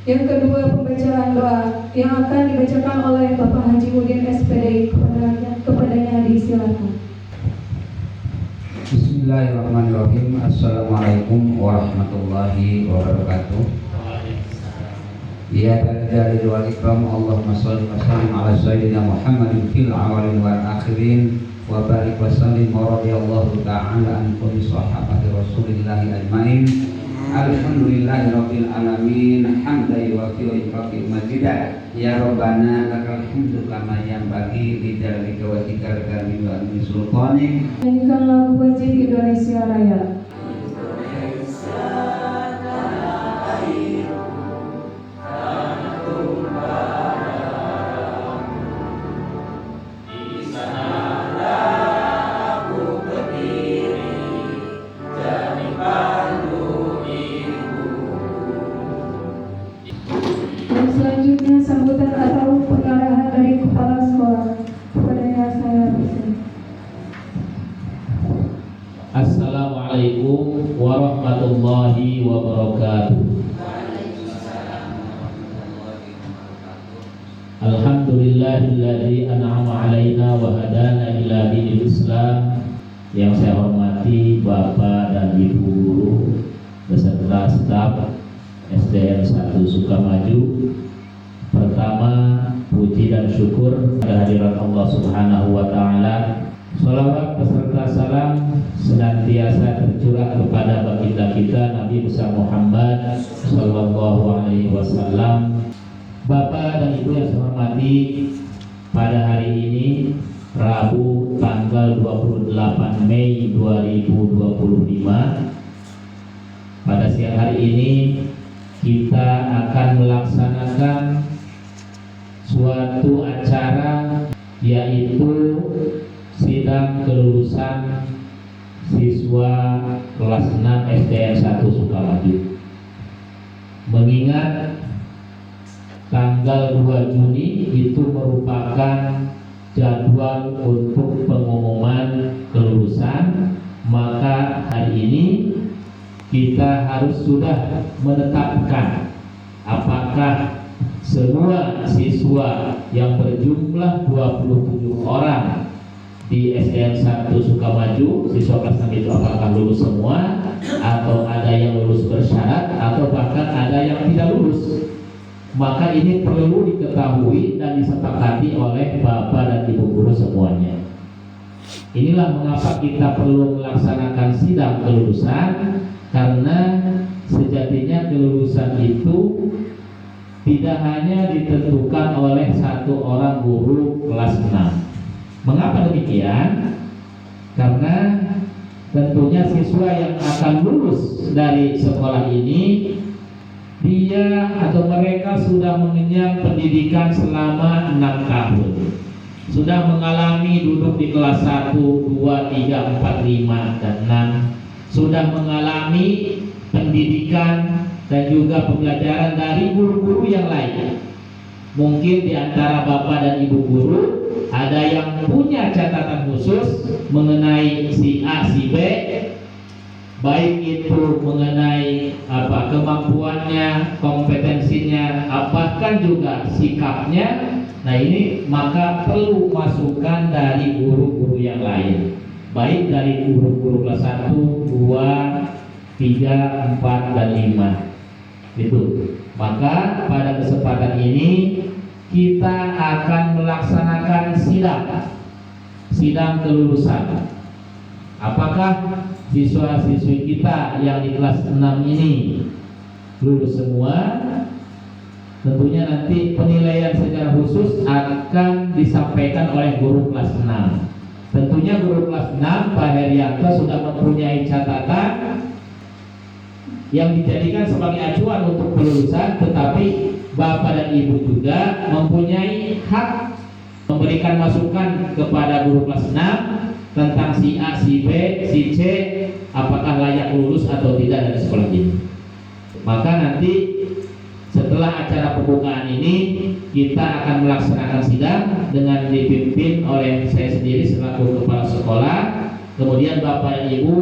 Yang kedua, pembacaan doa yang akan dibacakan oleh Bapak Haji Udin SPDI. Kepadanya disilakan. Bismillahirrahmanirrahim. Assalamualaikum warahmatullahi wabarakatuh. Ya dari wal ikram, Allahumma shalli wa sallim ala sayyidina Muhammadin fil awwalin wal akhirin wa barik wa sallim wa radiyallahu ta'ala an kulli sahabati Rasulillahi ajmain. Alhamdulillahi rabbil alamin, hamdan yuwafi wa yukafi majidah. Ya Rabbana lakal hamdu kama yanbaghi li jalika wajhikal karim wa min sultanik. Nyanyikan lagu wajib Indonesia Raya. Selanjutnya sambutan atau pengarahan dari kepala sekolah. Kepadanya saya bersilakan. Assalamualaikum warahmatullahi wabarakatuh. Alhamdulillahilladzi an'ama alaina wa hadana ila dinil Islam. Yang saya hormati Bapak dan Ibu guru beserta staf SDN 1 Sukamaju. Pertama, puji dan syukur kehadirat Allah Subhanahu wa taala. Shalawat beserta salam senantiasa tercurah kepada baginda kita Nabi besar Muhammad sallallahu alaihi wasallam. Bapak dan Ibu yang saya hormati, pada hari ini Rabu tanggal 28 Mei 2025, pada siang hari ini kita akan melaksanakan suatu acara, yaitu sidang kelulusan siswa kelas 6 SDN 1 Sukamaju. Mengingat tanggal 2 Juni itu merupakan jadwal untuk pengumuman kelulusan, maka hari ini kita harus sudah menetapkan apakah semua siswa yang berjumlah 27 orang di SDN 1 Sukamaju, siswa kelas 6 itu apakah lulus semua, atau ada yang lulus bersyarat, atau bahkan ada yang tidak lulus. Maka ini perlu diketahui dan disepakati oleh Bapak dan Ibu guru semuanya. Inilah mengapa kita perlu melaksanakan sidang kelulusan, karena sejatinya kelulusan itu tidak hanya ditentukan oleh satu orang guru kelas 6. Mengapa demikian? Karena tentunya siswa yang akan lulus dari sekolah ini, dia atau mereka sudah mengenyam pendidikan selama 6 tahun, sudah mengalami duduk di kelas 1, 2, 3, 4, 5, dan 6, sudah mengalami pendidikan dan juga pembelajaran dari guru-guru yang lain. Mungkin di antara Bapak dan Ibu guru ada yang punya catatan khusus mengenai si A, si B, baik itu mengenai kemampuannya, kompetensinya, bahkan juga sikapnya. Nah ini maka perlu masukan dari guru-guru yang lain, baik dari guru-guru kelas 1, 2, 3, 4, dan 5. Itu. Maka pada kesempatan ini kita akan melaksanakan sidang kelulusan. Apakah siswa-siswi kita yang di kelas 6 ini lulus semua? Tentunya nanti penilaian secara khusus akan disampaikan oleh guru kelas 6. Tentunya guru kelas 6 Pak Herianto sudah mempunyai catatan yang dijadikan sebagai acuan untuk kelulusan, tetapi Bapak dan Ibu juga mempunyai hak memberikan masukan kepada guru kelas 6 tentang si A, si B, si C, apakah layak lulus atau tidak dari sekolah ini. Maka nanti setelah acara pembukaan ini kita akan melaksanakan sidang dengan dipimpin oleh saya sendiri selaku kepala sekolah. Kemudian Bapak dan Ibu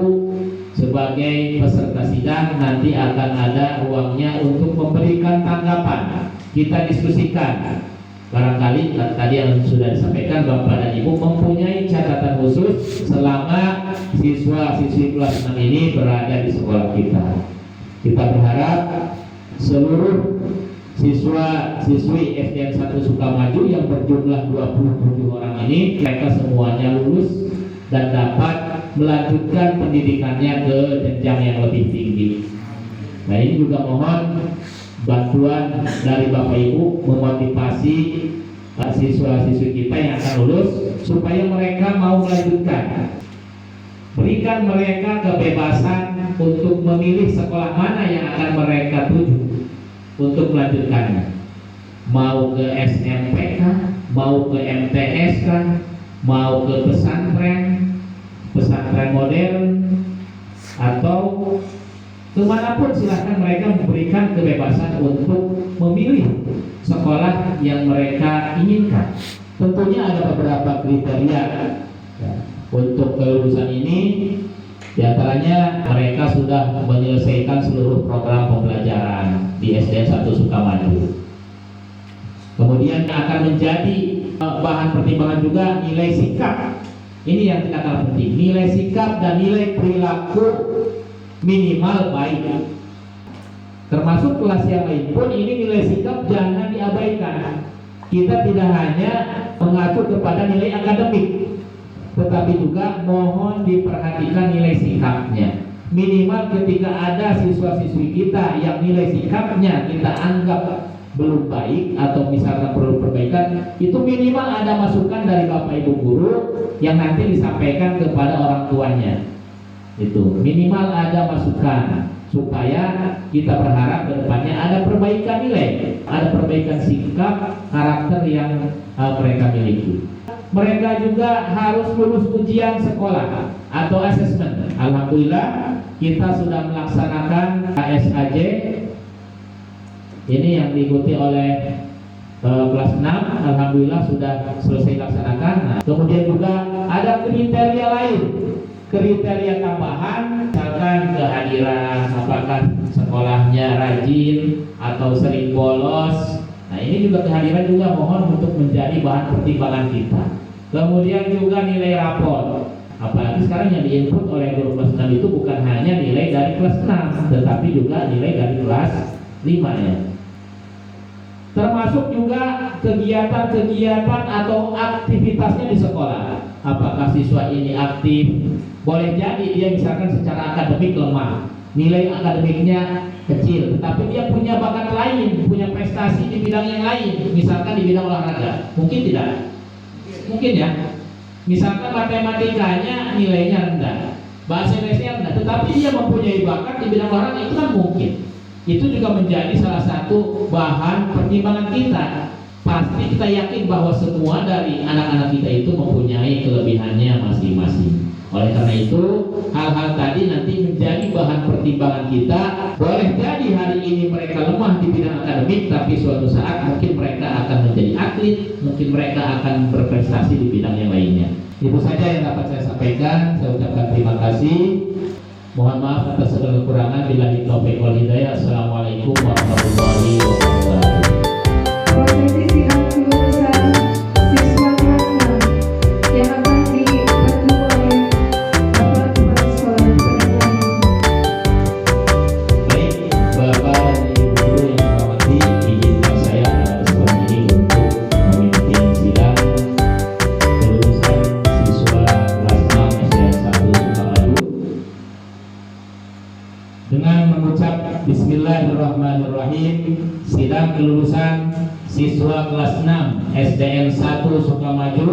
sebagai peserta sidang nanti akan ada ruangnya untuk memberikan tanggapan. Kita diskusikan. Barangkali tadi yang sudah disampaikan Bapak dan Ibu mempunyai catatan khusus selama siswa-siswi kelas 6 ini berada di sekolah kita. Kita berharap seluruh siswa-siswi SDN 1 Sukamaju yang berjumlah 27 orang ini mereka semuanya lulus dan dapat melanjutkan pendidikannya ke jenjang yang lebih tinggi. Nah, ini juga mohon bantuan dari Bapak Ibu memotivasi siswa-siswi kita yang akan lulus supaya mereka mau melanjutkan. Berikan mereka kebebasan untuk memilih sekolah mana yang akan mereka tuju untuk melanjutkannya. Mau ke SMP kah, mau ke MTS kah, mau ke pesantren modern, atau kemanapun silahkan mereka memberikan kebebasan untuk memilih sekolah yang mereka inginkan. Tentunya ada beberapa kriteria untuk kelulusan ini. Di antaranya mereka sudah menyelesaikan seluruh program pembelajaran di SDN 1 Sukamaju. Kemudian akan menjadi bahan pertimbangan juga nilai sikap. Ini yang tidak kalah penting. Nilai sikap dan nilai perilaku minimal baik. Termasuk kelas yang lain pun ini nilai sikap jangan diabaikan. Kita tidak hanya mengacu kepada nilai akademik, tetapi juga mohon diperhatikan nilai sikapnya. Minimal ketika ada siswa-siswi kita yang nilai sikapnya kita anggap belum baik atau misalnya perlu perbaikan, itu minimal ada masukan dari Bapak Ibu guru yang nanti disampaikan kepada orang tuanya. Itu minimal ada masukan supaya kita berharap ke depannya ada perbaikan nilai, ada perbaikan sikap karakter yang mereka miliki. Mereka juga harus lulus ujian sekolah atau asesmen. Alhamdulillah kita sudah melaksanakan ASAJ. Ini yang diikuti oleh kelas 6, alhamdulillah sudah selesai dilaksanakan. Nah, kemudian juga ada kriteria lain, kriteria tambahan, misalkan kehadiran, apakah sekolahnya rajin atau sering bolos. Nah, ini juga kehadiran juga mohon untuk menjadi bahan pertimbangan kita. Kemudian juga nilai rapor. Apalagi sekarang yang diinput oleh guru kelas 6 itu bukan hanya nilai dari kelas 6, tetapi juga nilai dari kelas 5 ya. Termasuk juga kegiatan-kegiatan atau aktivitasnya di sekolah. Apakah siswa ini aktif? Boleh jadi dia misalkan secara akademik lemah, nilai akademiknya kecil, tetapi dia punya bakat lain, punya prestasi di bidang yang lain, misalkan di bidang olahraga. Mungkin tidak? Mungkin ya. Misalkan matematikanya nilainya rendah, bahasa Indonesia rendah, tetapi dia mempunyai bakat di bidang olahraga, itu kan mungkin. Itu juga menjadi salah satu bahan pertimbangan kita. Pasti kita yakin bahwa semua dari anak-anak kita itu mempunyai kelebihannya masing-masing. Oleh karena itu, hal-hal tadi nanti menjadi bahan pertimbangan kita. Boleh jadi hari ini mereka lemah di bidang akademik, tapi suatu saat mungkin mereka akan menjadi atlet, mungkin mereka akan berprestasi di bidang yang lainnya. Itu saja yang dapat saya sampaikan. Saya ucapkan terima kasih. Mohon maaf atas segala kekurangan. Billahi taufiq wal hidayah. Assalamualaikum warahmatullahi wabarakatuh. Prosesi sidang kelulusan siswa kelas 6 yang akan dipandu oleh Bapak Kepala Sekolah dan pendamping. Baik, Bapak dan Ibu guru yang saya hormati, izinkan saya pada kesempatan ini untuk memimpin sidang kelulusan siswa kelas 6 SDN 1 Sukamaju dengan mengucap Bismillahirrahmanirrahim. Sidang kelulusan siswa kelas 6 SDN 1 Sukamaju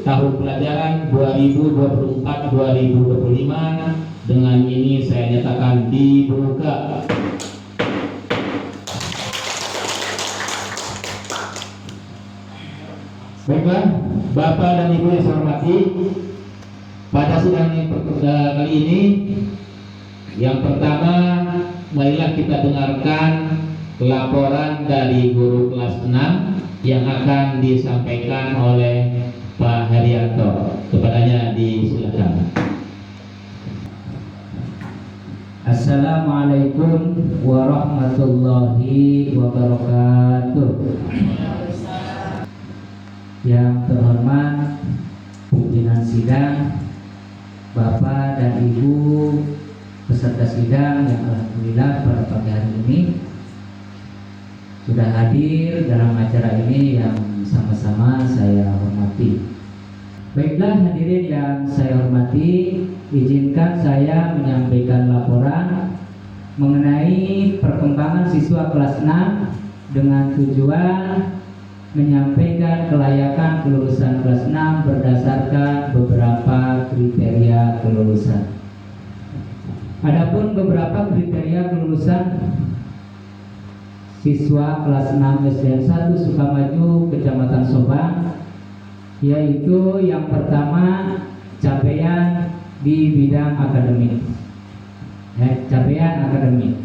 tahun pelajaran 2024-2025 dengan ini saya nyatakan dibuka. Baiklah, Bapak dan Ibu yang saya hormati, pada sidang kali ini yang pertama, marilah kita dengarkan laporan dari guru kelas 6 yang akan disampaikan oleh Pak Herianto. Kepadanya disilakan. Assalamualaikum warahmatullahi wabarakatuh. Yang terhormat pimpinan sidang, Bapak dan Ibu peserta sidang yang alhamdulillah pada pagi hari ini sudah hadir dalam acara ini yang sama-sama saya hormati. Baiklah hadirin yang saya hormati, izinkan saya menyampaikan laporan mengenai perkembangan siswa kelas 6 dengan tujuan menyampaikan kelayakan kelulusan kelas 6 berdasarkan beberapa kriteria kelulusan. Adapun beberapa kriteria kelulusan siswa kelas 6 SDN 1 Sukamaju, Kecamatan Subang, yaitu yang pertama capaian di bidang akademik. Capaian akademik.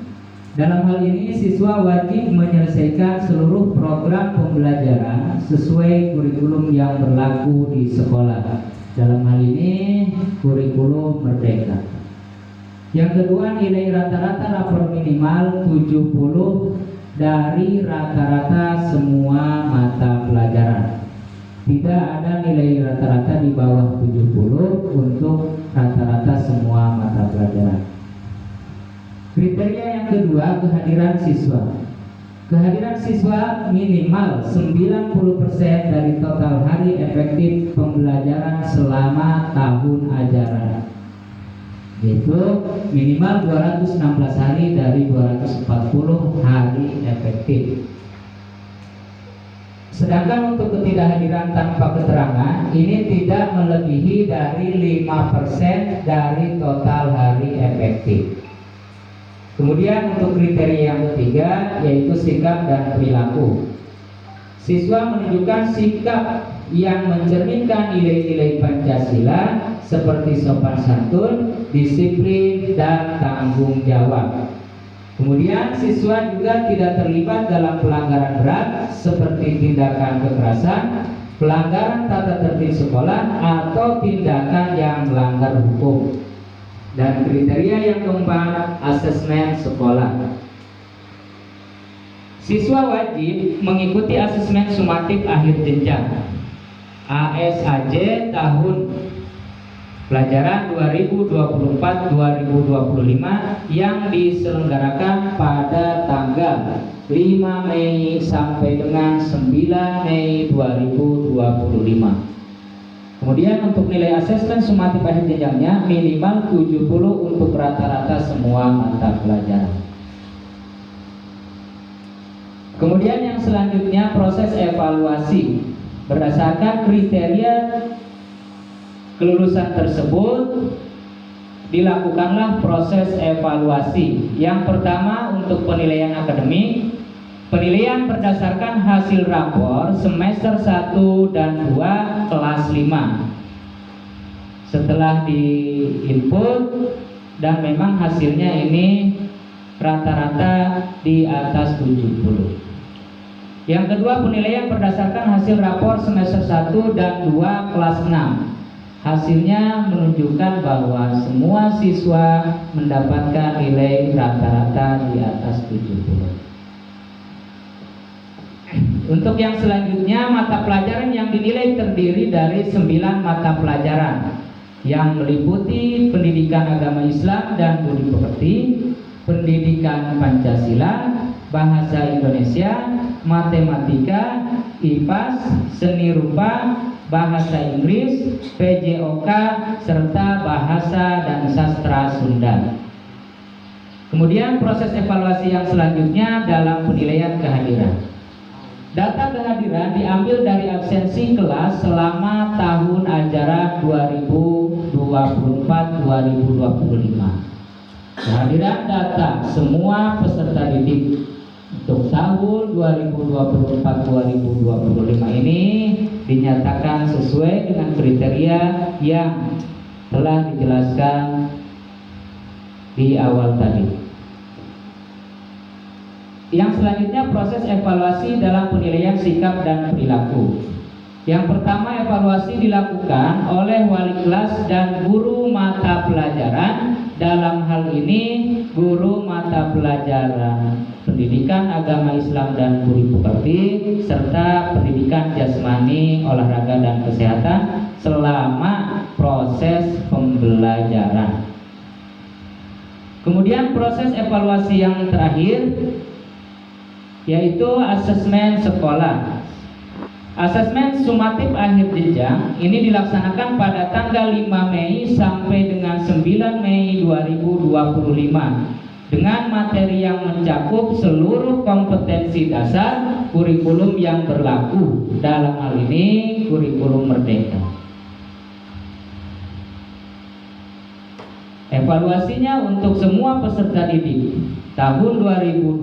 Dalam hal ini siswa wajib menyelesaikan seluruh program pembelajaran sesuai kurikulum yang berlaku di sekolah. Dalam hal ini kurikulum Merdeka. Yang kedua, nilai rata-rata rapor minimal 70 dari rata-rata semua mata pelajaran. Tidak ada nilai rata-rata di bawah 70 untuk rata-rata semua mata pelajaran. Kriteria yang kedua, kehadiran siswa. Kehadiran siswa minimal 90% dari total hari efektif pembelajaran selama tahun ajaran, yaitu minimal 216 hari dari 240 hari efektif. Sedangkan untuk ketidakhadiran tanpa keterangan ini tidak melebihi dari 5% dari total hari efektif. Kemudian untuk kriteria yang ketiga yaitu sikap dan perilaku. Siswa menunjukkan sikap yang mencerminkan nilai-nilai Pancasila seperti sopan santun, disiplin, dan tanggung jawab. Kemudian siswa juga tidak terlibat dalam pelanggaran berat seperti tindakan kekerasan, pelanggaran tata tertib sekolah, atau tindakan yang melanggar hukum. Dan kriteria yang keempat, asesmen sekolah. Siswa wajib mengikuti asesmen sumatif akhir jenjang ASAJ tahun pelajaran 2024-2025 yang diselenggarakan pada tanggal 5 Mei sampai dengan 9 Mei 2025. Kemudian untuk nilai asesmen sumatif akhir jenjangnya minimal 70 untuk rata-rata semua mata pelajaran. Kemudian yang selanjutnya proses evaluasi. Berdasarkan kriteria kelulusan tersebut dilakukanlah proses evaluasi. Yang pertama untuk penilaian akademik, penilaian berdasarkan hasil rapor semester 1 dan 2 kelas 5. Setelah diinput dan memang hasilnya ini rata-rata di atas 70. Yang kedua, penilaian berdasarkan hasil rapor semester 1 dan 2 kelas 6. Hasilnya menunjukkan bahwa semua siswa mendapatkan nilai rata-rata di atas 70. Untuk yang selanjutnya, mata pelajaran yang dinilai terdiri dari 9 mata pelajaran yang meliputi pendidikan agama Islam dan budi pekerti, pendidikan Pancasila, bahasa Indonesia, matematika, IPAS, seni rupa, bahasa Inggris, PJOK, serta bahasa dan sastra Sunda. Kemudian proses evaluasi yang selanjutnya dalam penilaian kehadiran. Data kehadiran diambil dari absensi kelas selama tahun ajaran 2024-2025. Kehadiran data semua peserta didik untuk tahun 2024-2025 ini dinyatakan sesuai dengan kriteria yang telah dijelaskan di awal tadi. Yang selanjutnya proses evaluasi dalam penilaian sikap dan perilaku. Yang pertama, evaluasi dilakukan oleh wali kelas dan guru mata pelajaran. Dalam hal ini guru mata pelajaran pendidikan agama Islam dan budi pekerti serta pendidikan jasmani, olahraga dan kesehatan selama proses pembelajaran. Kemudian proses evaluasi yang terakhir yaitu asesmen sekolah. Asesmen sumatif akhir jenjang ini dilaksanakan pada tanggal 5 Mei sampai dengan 9 Mei 2025 dengan materi yang mencakup seluruh kompetensi dasar kurikulum yang berlaku, dalam hal ini kurikulum Merdeka. Evaluasinya untuk semua peserta didik tahun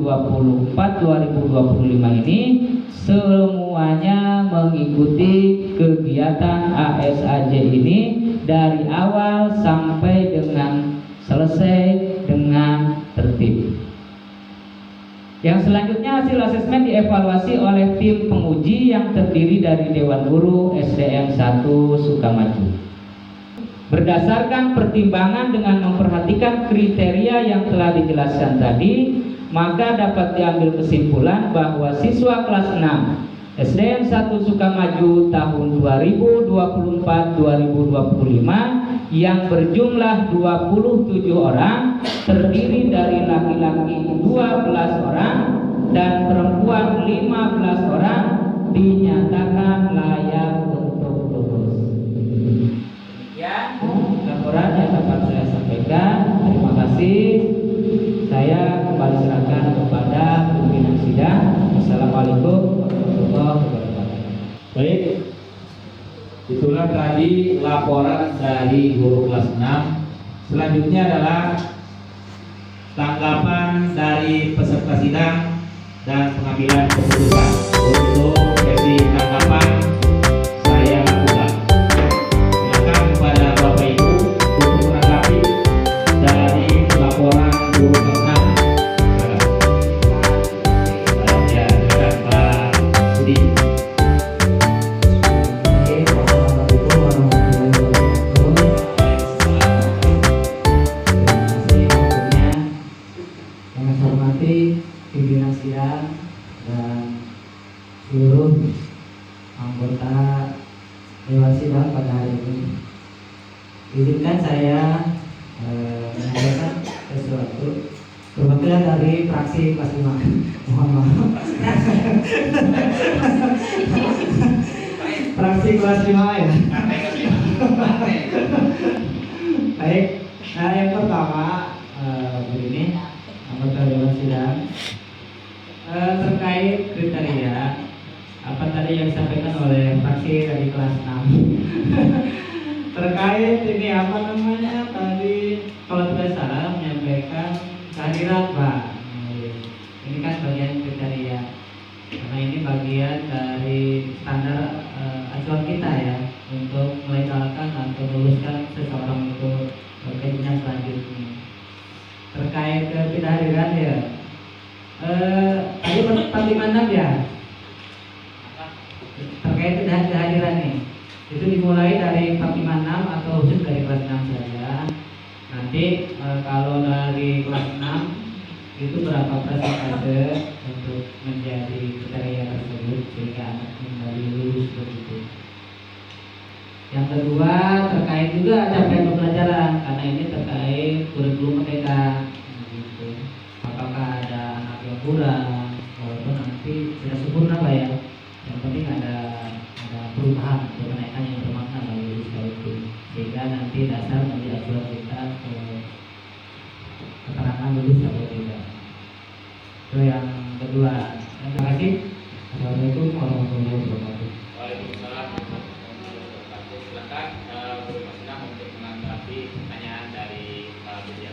2024-2025 ini semuanya mengikuti kegiatan ASAJ ini dari awal sampai dengan selesai dengan tertib. Yang selanjutnya, hasil asesmen dievaluasi oleh tim penguji yang terdiri dari Dewan Guru SDN 1 Sukamaju. Berdasarkan pertimbangan dengan memperhatikan kriteria yang telah dijelaskan tadi, maka dapat diambil kesimpulan bahwa siswa kelas 6 SDN 1 Sukamaju tahun 2024-2025 yang berjumlah 27 orang, terdiri dari laki-laki 12 orang dan perempuan 15 orang, dinyatakan layak untuk lulus. Ya, laporan yang dapat saya sampaikan. Terima kasih. Saya kembali serahkan kepada pimpinan sidang. Assalamualaikum warahmatullahi wabarakatuh. Baik, itulah tadi laporan dari guru kelas 6. Selanjutnya adalah tanggapan dari peserta sidang dan pengambilan keputusan. Untuk sesi tanggapan saya lakukan. Silakan kepada Bapak Ibu untuk menanggapi dari laporan guru kelas 6. Ya, silakan Pak Budi. Yang saya hormati pimpinan sidang dan seluruh anggota Dewan Sidang pada hari ini. Izinkan saya menyampaikan sesuatu perwakilan dari fraksi kelas 5. Mohon maaf. Fraksi kelas 5 ya. Baik. Nah, yang pertama begini, anggota Dewan Sidang terkait kriteria apa tadi yang disampaikan oleh fraksi dari kelas 6 terkait ini apa namanya tadi, kalau tidak salah menyampaikan kehadiran Pak. Ini kan bagian kriteria karena ini bagian dari standar acuan kita ya untuk melegalkan atau meluluskan seseorang untuk berkenaan selanjutnya. Terkait ketidakhadiran ya, tadi pertimbangan ya terkait ketidakhadiran nih itu dimulai dari Fatimah 6 atau khusus dari kelas 6 saja. Nanti kalau dari kelas 6 itu berapa persentase untuk menjadi kriteria tersebut sehingga anak kembali lulus begitu. Yang kedua terkait juga capaian pembelajaran karena ini terkait kurikulum Merdeka. Gitu. Apakah ada anak yang kurang walaupun nanti tidak sempurna Pak ya. Yang penting ada perubahan atau kenaikan yang bermakna bagi siswa itu sehingga nanti dasar menjadi acuan kita ke keterangan lulus atau tidak. Itu yang kedua. Terima kasih. Assalamualaikum warahmatullahi wabarakatuh. Waalaikumsalam warahmatullahi wabarakatuh. Silakan Guru Mas Inam untuk menanggapi pertanyaan dari Pak Budi.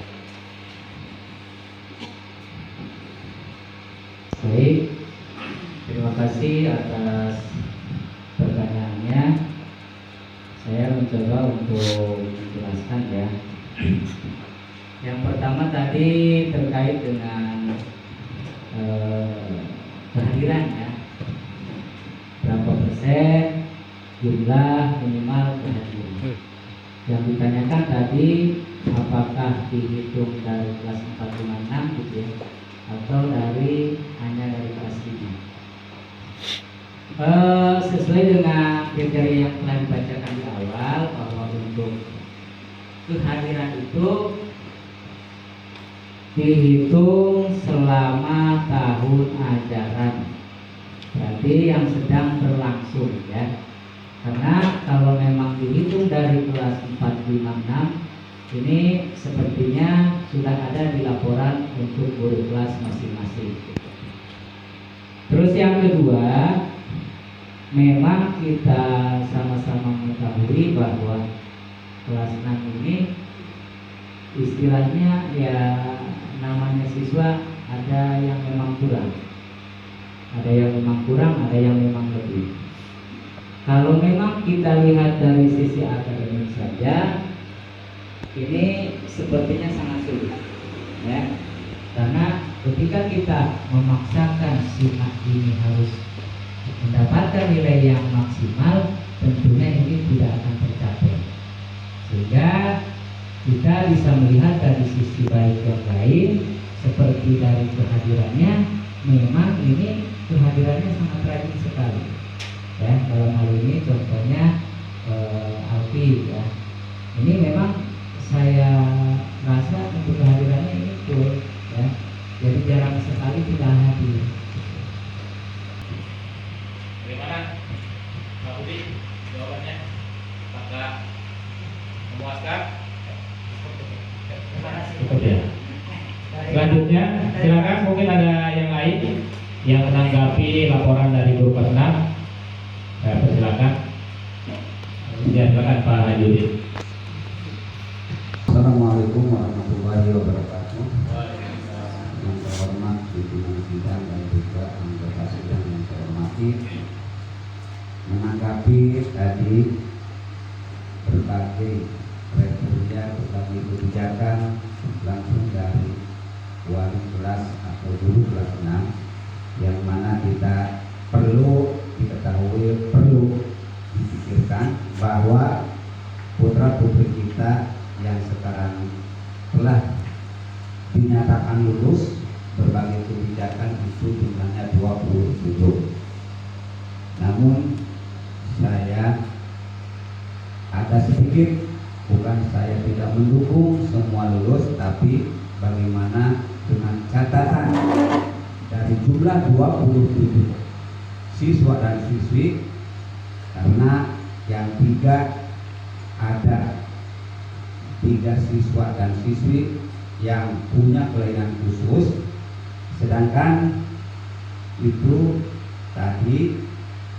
Baik, terima kasih atas pertanyaannya. Saya mencoba untuk menjelaskan ya. Yang pertama tadi terkait dengan kehadiran ya, berapa persen jumlah minimal kehadiran. Yang ditanyakan tadi apakah dihitung dari kelas 4, 5, 6 gitu ya, atau hanya dari kelas 5. Sesuai dengan kriteria yang telah dibacakan di awal, bahwa untuk kehadiran itu dihitung selama tahun ajaran, berarti yang sedang berlangsung ya. Karena kalau memang dihitung dari kelas 4, 5, 6, ini sepertinya sudah ada di laporan untuk guru kelas masing-masing. Terus yang kedua, memang kita sama-sama mengetahui bahwa kelas 6 ini istilahnya ya, namanya siswa ada yang memang kurang, ada yang memang lebih. Kalau memang kita lihat dari sisi akademik saja, ini sepertinya sangat sulit ya, karena ketika kita memaksakan si anak ini harus mendapatkan nilai yang maksimal, tentunya ini tidak akan tercapai. Sehingga kita bisa melihat dari sisi baik yang lain, seperti dari kehadirannya, memang ini kehadirannya sangat rajin sekali ya. Dalam hal ini contohnya Alfi ya, ini memang saya rasa untuk kehadirannya ini full ya, jadi jarang sekali tidak hadir. Bagaimana Pak Budi jawabannya? Apakah memuaskan? Cukup ya. Selanjutnya silakan, mungkin ada yang lain yang menanggapi laporan dari guru kelas 6. Saya persilakan. Ya, silakan Pak Hajudin. Assalamualaikum warahmatullahi wabarakatuh. Yang terhormat pimpinan sidang dan juga anggota sidang yang saya hormati, menanggapi tadi berbagai kriteria, berbagai kebijakan langsung dari wali kelas atau guru kelas 6, yang mana kita perlu diketahui, perlu dipikirkan bahwa putra putri kita yang sekarang telah dinyatakan lulus, berbagai kebijakan itu jumlahnya 27. Namun saya ada sedikit, bukan saya tidak mendukung semua lulus, tapi bagaimana dengan catatan dari jumlah 27 siswa dan siswi, karena yang ada 3 siswa dan siswi yang punya kelainan khusus, sedangkan itu tadi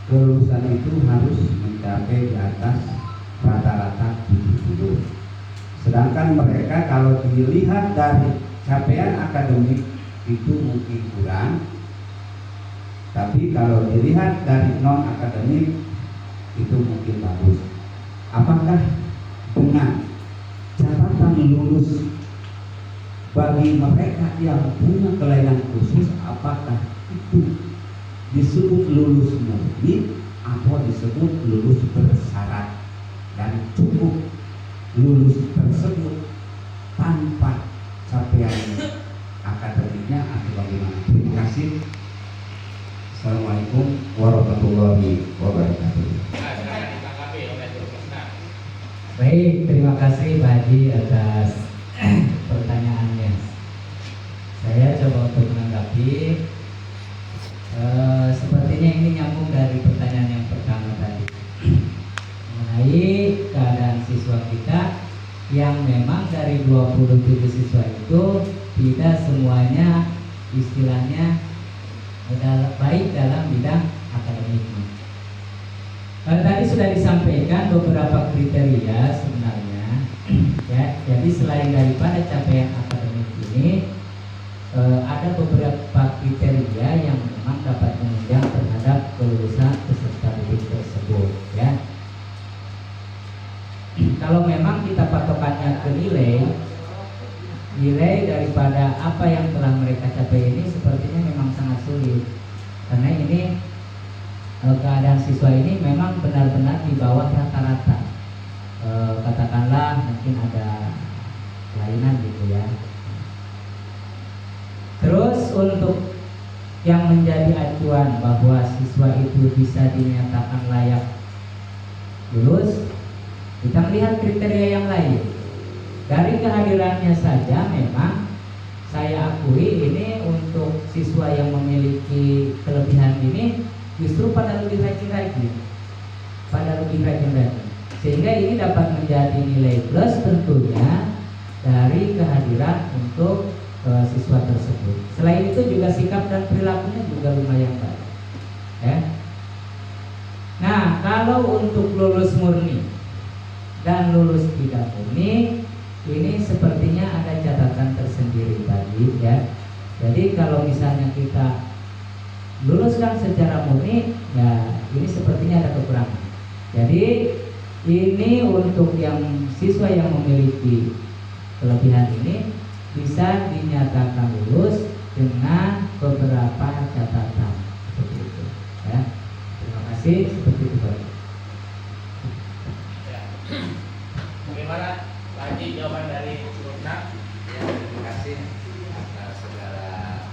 kelulusan itu harus mencapai di atas rata-rata 70. Sedangkan mereka kalau dilihat dari capaian akademik itu mungkin kurang, tapi kalau dilihat dari non akademik itu mungkin bagus. Apakah dengan catatan lulus bagi mereka yang punya kelainan khusus, apakah itu disebut lulus murni atau disebut lulus bersyarat, dan cukup lulus tersebut tanpa capaian akademiknya atau bagaimana? Terima kasih. Assalamualaikum warahmatullahi wabarakatuh. Baik, terima kasih Pak Haji atas pertanyaannya. Saya coba untuk menanggapi. Sepertinya ini nyambung dari pertanyaan yang pertama tadi mengenai keadaan siswa kita yang memang dari 27 siswa itu tidak semuanya istilahnya baik dalam bidang akademiknya. Tadi sudah disampaikan beberapa kriteria sebenarnya ya. Jadi selain daripada capaian akademik ini, ada beberapa kriteria yang memang dapat menunjang terhadap kelulusan peserta didik tersebut ya. Kalau memang kita patokannya ke nilai daripada apa yang telah mereka capai ini sepertinya memang sangat sulit, karena ini keadaan siswa ini memang benar-benar di bawah rata-rata. Katakanlah mungkin ada kelainan gitu ya. Terus untuk yang menjadi acuan bahwa siswa itu bisa dinyatakan layak lulus, kita melihat kriteria yang lain. Dari kehadirannya saja memang saya akui ini untuk siswa yang memiliki kelebihan ini justru pada lebih rajin-rajin, sehingga ini dapat menjadi nilai plus tentunya dari kehadiran untuk siswa tersebut. Selain itu juga sikap dan perilakunya juga lumayan baik. Ya. Nah, kalau untuk lulus murni dan lulus tidak murni, ini sepertinya ada catatan tersendiri tadi ya. Jadi kalau misalnya kita luluskan secara murni, ya ini sepertinya ada kekurangan. Jadi ini untuk yang siswa yang memiliki kelebihan ini bisa dinyatakan lulus dengan beberapa catatan seperti itu ya. Terima kasih, seperti itu Pak. Ya. Bagaimana lagi jawaban dari Surna? Ya, terima kasih atas segala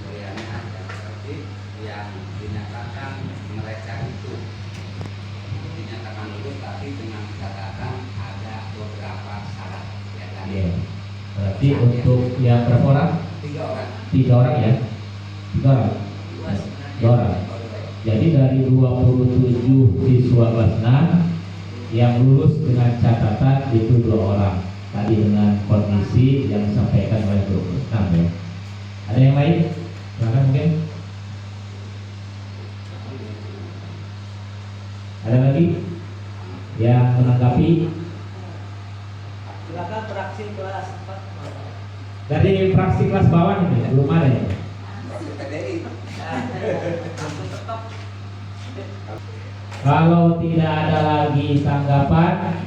mulianya dan seperti yang dinyatakan mereka itu dinyatakan lulus, tapi dengan catatan ada beberapa syarat ya kan? Iya. Berarti untuk yang berapa orang? 3 orang. 3 orang ya? 3 orang? 2 orang. Jadi dari 27 siswa kelas 6 yang lulus dengan catatan itu 2 orang. Tadi dengan kondisi yang disampaikan oleh guru kelas 6 ya. Ada yang lain? Silakan mungkin. Ada lagi yang menanggapi? Silakan fraksi kelas 4. Dari fraksi kelas bawah ini belum ada ya? Kalau tidak ada lagi tanggapan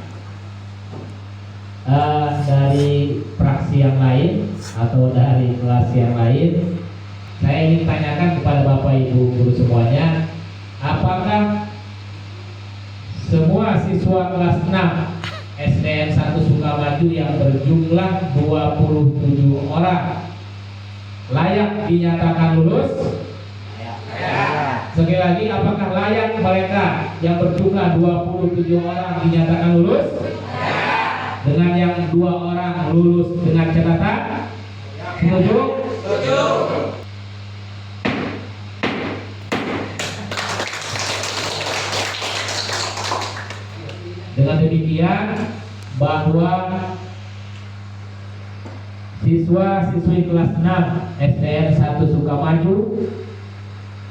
dari fraksi yang lain atau dari kelas yang lain, saya ingin tanyakan kepada Bapak Ibu guru semuanya, apakah semua siswa kelas 6 SDN 1 Sukamaju yang berjumlah 27 orang layak dinyatakan lulus? Sekali lagi, apakah layak mereka yang berjumlah 27 orang dinyatakan lulus? Dengan yang 2 orang lulus dengan catatan? Setuju? Dengan demikian, bahwa siswa-siswi kelas 6 SDN 1 Sukamaju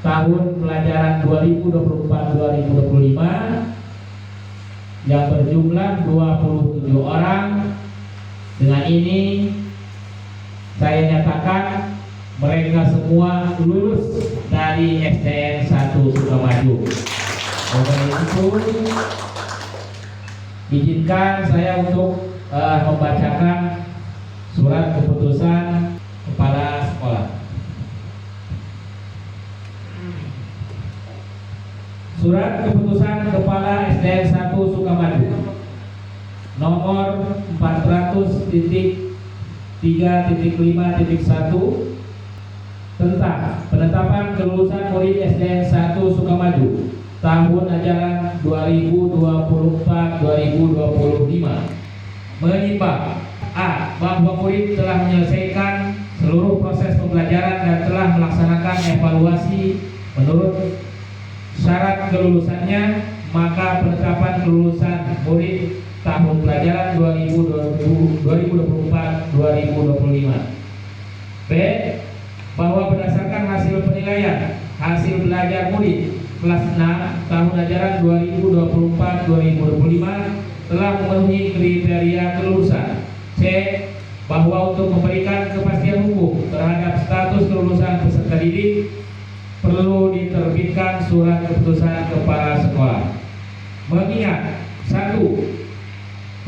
tahun pelajaran 2024-2025 yang berjumlah 27 orang, dengan ini saya nyatakan mereka semua lulus dari SDN 1 Sukamaju. Oleh itu, izinkan saya untuk membacakan surat keputusan kepala sekolah. Surat keputusan kepala SDN 1 Sukamaju nomor 400.3.5.1 tentang penetapan kelulusan murid SDN 1 Sukamaju tahun ajaran 2024-2025 menimbang A. Bahwa murid telah menyelesaikan seluruh proses pembelajaran dan telah melaksanakan evaluasi menurut syarat kelulusannya, maka penetapan kelulusan murid tahun pelajaran 2024-2025. B. Bahwa berdasarkan hasil penilaian hasil belajar murid kelas 6 tahun ajaran 2024-2025 telah memenuhi kriteria kelulusan. C. Bahwa untuk memberikan kepastian hukum terhadap status kelulusan peserta didik perlu diterbitkan surat keputusan kepala sekolah. Mengingat 1.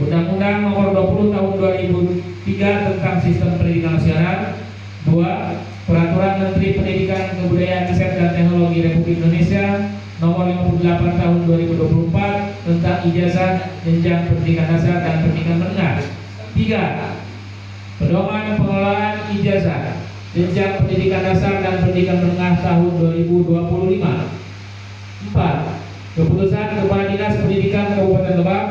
Undang-Undang Nomor 20 Tahun 2003 tentang Sistem Pendidikan Nasional. 2. Peraturan Menteri Pendidikan, Kebudayaan, Riset dan Teknologi Republik Indonesia Nomor 58 Tahun 2024 tentang ijazah jenjang pendidikan dasar dan pendidikan menengah. 3. Pedoman pengelolaan ijazah jenjang pendidikan dasar dan pendidikan menengah tahun 2025. 4. Keputusan Kepala Dinas Pendidikan Kabupaten Lebak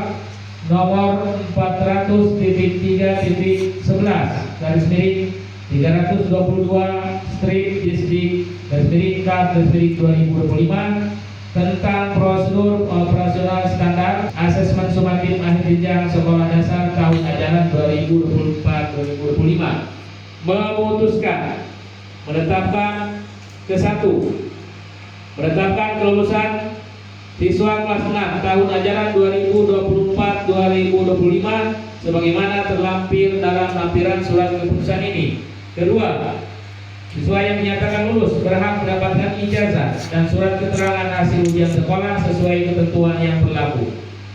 nomor 400.3.11 garis miring 322/Distrik/K/2025 tentang prosedur operasional standar asesmen sumatif akhir jenjang sekolah dasar tahun ajaran 2024-2025 memutuskan menetapkan menetapkan kelulusan siswa kelas 6 tahun ajaran 2024-2025 sebagaimana terlampir dalam lampiran surat keputusan ini. Kedua, siswa yang dinyatakan lulus berhak mendapatkan ijazah dan surat keterangan hasil ujian sekolah sesuai ketentuan yang berlaku.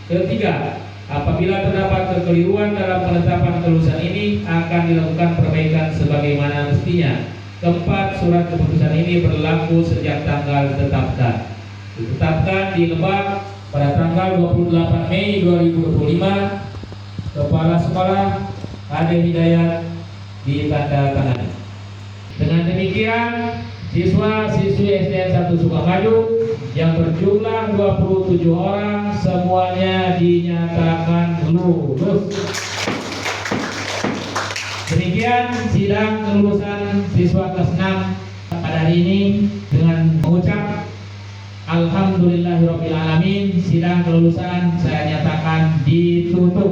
Ketiga, apabila terdapat kekeliruan dalam penetapan kelulusan ini akan dilakukan perbaikan sebagaimana mestinya. Keempat, surat keputusan ini berlaku sejak tanggal ditetapkan di Lebak pada tanggal 28 Mei 2025. Kepala Sekolah Ade Hidayat ditandatangani. Dengan demikian, siswa-siswi SDN 1 Sukamaju yang berjumlah 27 orang semuanya dinyatakan lulus. Demikian sidang kelulusan siswa kelas 6 pada hari ini dengan mengucap Alhamdulillahirobbilalamin, sidang kelulusan saya nyatakan ditutup.